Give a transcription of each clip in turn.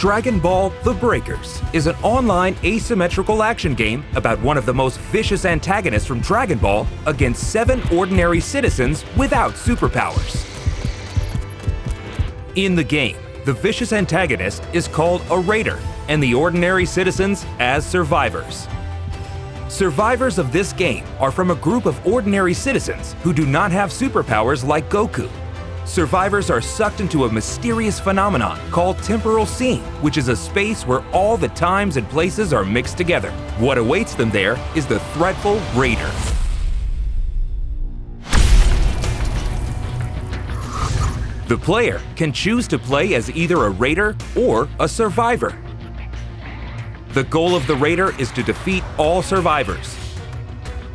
Dragon Ball: The Breakers is an online asymmetrical action game about one of the most vicious antagonists from Dragon Ball against 7 ordinary citizens without superpowers. In the game, the vicious antagonist is called a Raider, and the ordinary citizens as survivors. Survivors of this game are from a group of ordinary citizens who do not have superpowers like Goku. Survivors are sucked into a mysterious phenomenon called temporal seam, which is a space where all the times and places are mixed together. What awaits them there is the threatful Raider. The player can choose to play as either a Raider or a Survivor. The goal of the Raider is to defeat all survivors,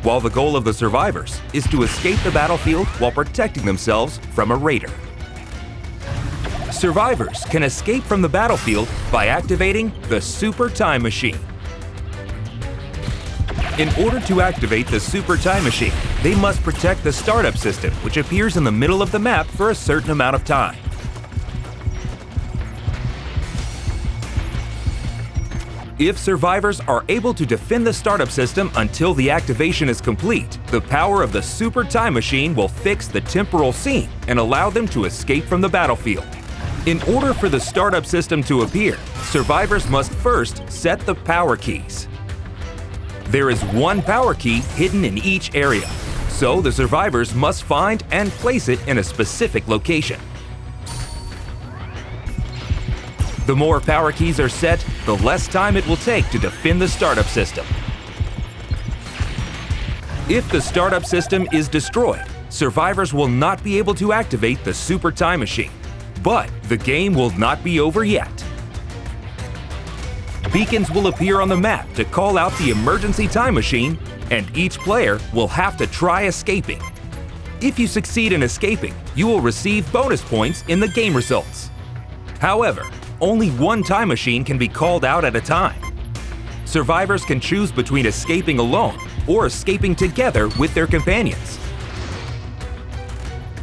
while the goal of the survivors is to escape the battlefield while protecting themselves from a Raider. Survivors can escape from the battlefield by activating the Super Time Machine. In order to activate the Super Time Machine, they must protect the startup system, which appears in the middle of the map for a certain amount of time. If survivors are able to defend the startup system until the activation is complete, the power of the Super Time Machine will fix the temporal seam and allow them to escape from the battlefield. In order for the startup system to appear, survivors must first set the power keys. There is one power key hidden in each area, so the survivors must find and place it in a specific location. The more power keys are set, the less time it will take to defend the startup system. If the startup system is destroyed, survivors will not be able to activate the Super Time Machine. But the game will not be over yet. Beacons will appear on the map to call out the emergency time machine, and each player will have to try escaping. If you succeed in escaping, you will receive bonus points in the game results. However, only one time machine can be called out at a time. Survivors can choose between escaping alone or escaping together with their companions.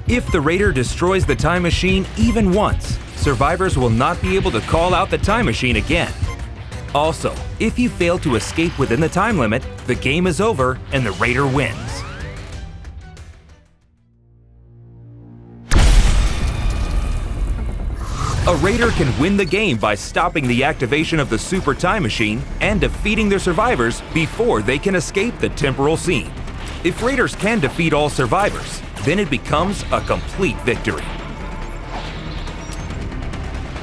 If the Raider destroys the time machine even once, survivors will not be able to call out the time machine again. Also, if you fail to escape within the time limit, the game is over and the Raider wins. A Raider can win the game by stopping the activation of the Super Time Machine and defeating their survivors before they can escape the temporal seam. If Raiders can defeat all survivors, then it becomes a complete victory.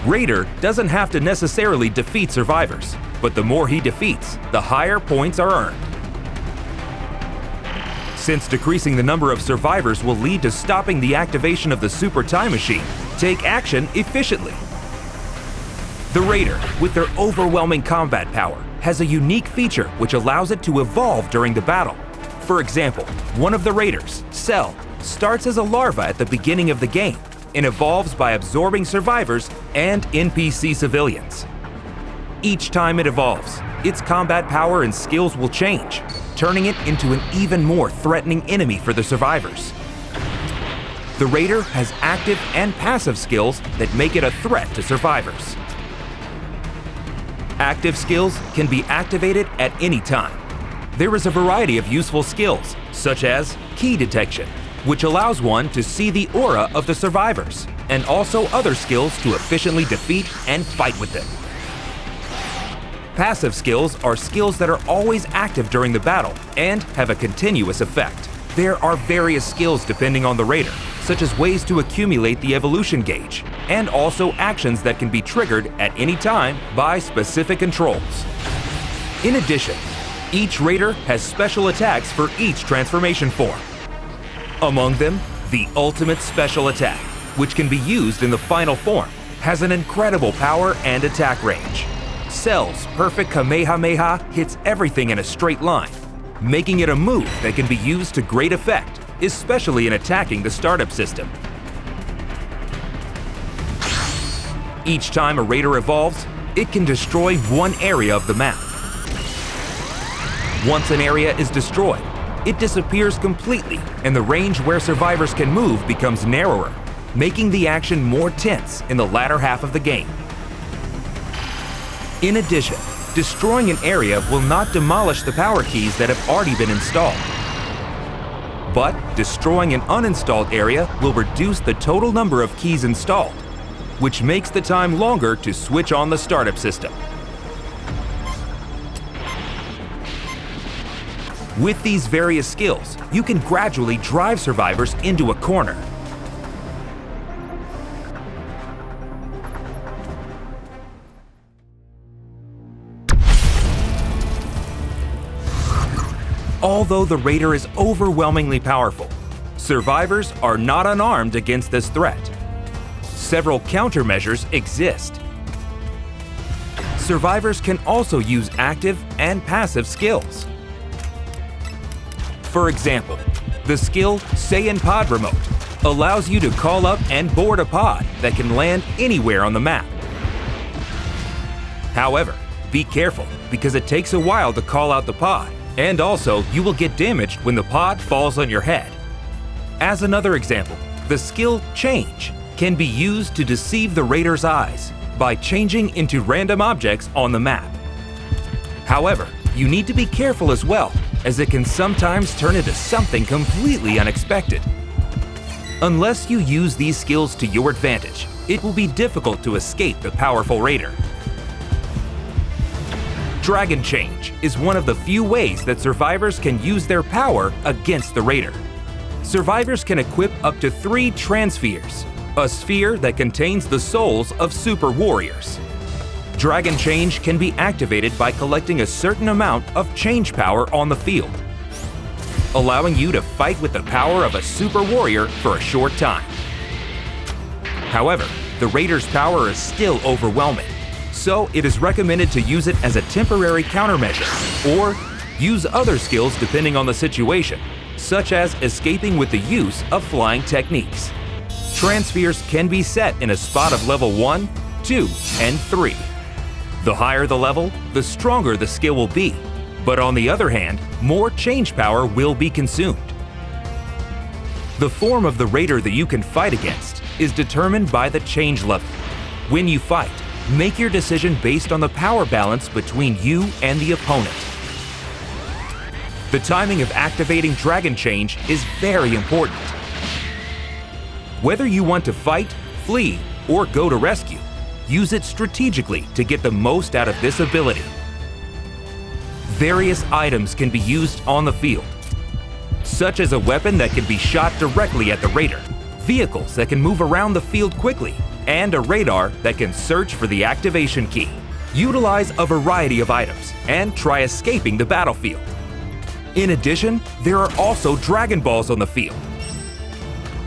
Raider doesn't have to necessarily defeat survivors, but the more he defeats, the higher points are earned. Since decreasing the number of survivors will lead to stopping the activation of the Super Time Machine, take action efficiently. The Raider, with their overwhelming combat power, has a unique feature which allows it to evolve during the battle. For example, one of the Raiders, Cell, starts as a larva at the beginning of the game and evolves by absorbing survivors and NPC civilians. Each time it evolves, its combat power and skills will change, turning it into an even more threatening enemy for the survivors. The Raider has active and passive skills that make it a threat to survivors. Active skills can be activated at any time. There is a variety of useful skills, such as key detection, which allows one to see the aura of the survivors, and also other skills to efficiently defeat and fight with them. Passive skills are skills that are always active during the battle and have a continuous effect. There are various skills depending on the Raider, such as ways to accumulate the evolution gauge, and also actions that can be triggered at any time by specific controls. In addition, each Raider has special attacks for each transformation form. Among them, the Ultimate Special Attack, which can be used in the final form, has an incredible power and attack range. Cell's perfect Kamehameha hits everything in a straight line, making it a move that can be used to great effect, especially in attacking the startup system. Each time a Raider evolves, it can destroy one area of the map. Once an area is destroyed, it disappears completely, and the range where survivors can move becomes narrower, making the action more tense in the latter half of the game. In addition, destroying an area will not demolish the power keys that have already been installed. But destroying an uninstalled area will reduce the total number of keys installed, which makes the time longer to switch on the startup system. With these various skills, you can gradually drive survivors into a corner. Although the Raider is overwhelmingly powerful, survivors are not unarmed against this threat. Several countermeasures exist. Survivors can also use active and passive skills. For example, the skill Say in Pod Remote allows you to call up and board a pod that can land anywhere on the map. However, be careful because it takes a while to call out the pod, and also you will get damaged when the pod falls on your head. As another example, the skill Change can be used to deceive the Raider's eyes by changing into random objects on the map. However, you need to be careful as well, as it can sometimes turn into something completely unexpected. Unless you use these skills to your advantage, it will be difficult to escape the powerful Raider. Dragon Change is one of the few ways that survivors can use their power against the Raider. Survivors can equip up to 3 Transpheres, a sphere that contains the souls of super warriors. Dragon Change can be activated by collecting a certain amount of change power on the field, allowing you to fight with the power of a super warrior for a short time. However, the Raider's power is still overwhelming, so it is recommended to use it as a temporary countermeasure, or use other skills depending on the situation, such as escaping with the use of flying techniques. Transpheres can be set in a spot of level 1, 2, and 3. The higher the level, the stronger the skill will be, but on the other hand, more change power will be consumed. The form of the Raider that you can fight against is determined by the change level. When you fight, make your decision based on the power balance between you and the opponent. The timing of activating Dragon Change is very important. Whether you want to fight, flee, or go to rescue, use it strategically to get the most out of this ability. Various items can be used on the field, such as a weapon that can be shot directly at the Raider, vehicles that can move around the field quickly, and a radar that can search for the activation key. Utilize a variety of items and try escaping the battlefield. In addition, there are also Dragon Balls on the field.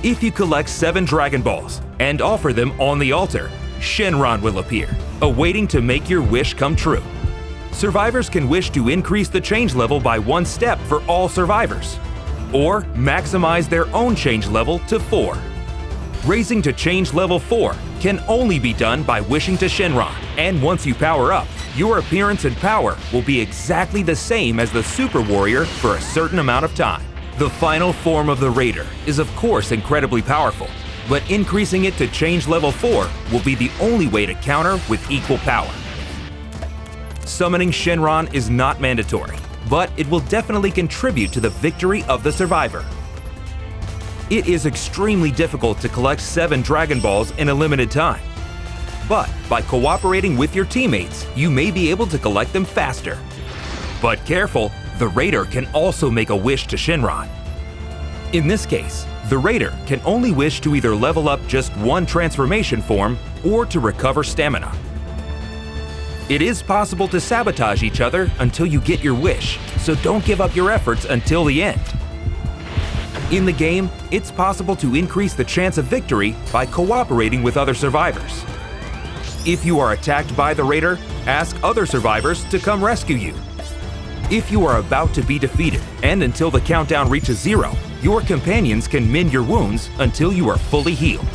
If you collect 7 Dragon Balls and offer them on the altar, Shenron will appear, awaiting to make your wish come true. Survivors can wish to increase the change level by 1 step for all survivors, or maximize their own change level to 4. Raising to change level 4 can only be done by wishing to Shenron, and once you power up, your appearance and power will be exactly the same as the Super Warrior for a certain amount of time. The final form of the Raider is of course incredibly powerful, but increasing it to change level 4 will be the only way to counter with equal power. Summoning Shenron is not mandatory, but it will definitely contribute to the victory of the survivor. It is extremely difficult to collect 7 Dragon Balls in a limited time, but by cooperating with your teammates, you may be able to collect them faster. But careful, the Raider can also make a wish to Shenron. In this case, the Raider can only wish to either level up just 1 transformation form or to recover stamina. It is possible to sabotage each other until you get your wish, so don't give up your efforts until the end. In the game, it's possible to increase the chance of victory by cooperating with other survivors. If you are attacked by the Raider, ask other survivors to come rescue you. If you are about to be defeated and until the countdown reaches 0, your companions can mend your wounds until you are fully healed.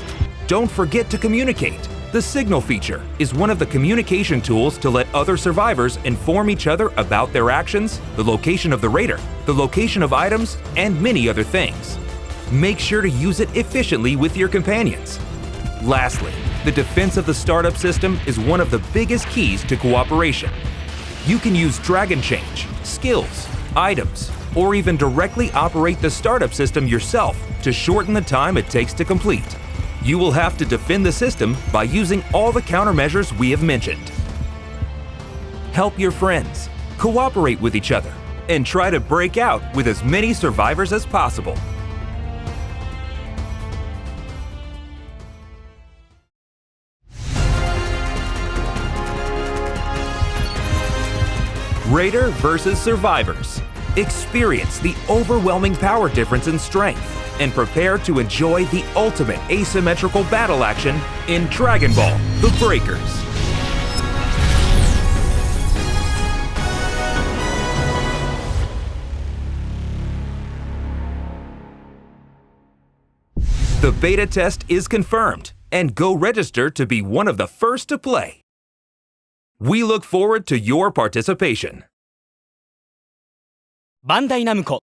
Don't forget to communicate. The Signal feature is one of the communication tools to let other survivors inform each other about their actions, the location of the Raider, the location of items, and many other things. Make sure to use it efficiently with your companions. Lastly, The defense of the startup system is one of the biggest keys to cooperation. You can use Dragon Change, skills, items, or even directly operate the startup system yourself to shorten the time it takes to complete. You will have to defend the system by using all the countermeasures we have mentioned. Help your friends, cooperate with each other, and try to break out with as many survivors as possible. Raider versus Survivors. Experience the overwhelming power difference in strength and prepare to enjoy the ultimate asymmetrical battle action in Dragon Ball: The Breakers. The beta test is confirmed, and go register to be one of the first to play. We look forward to your participation. Bandai Namco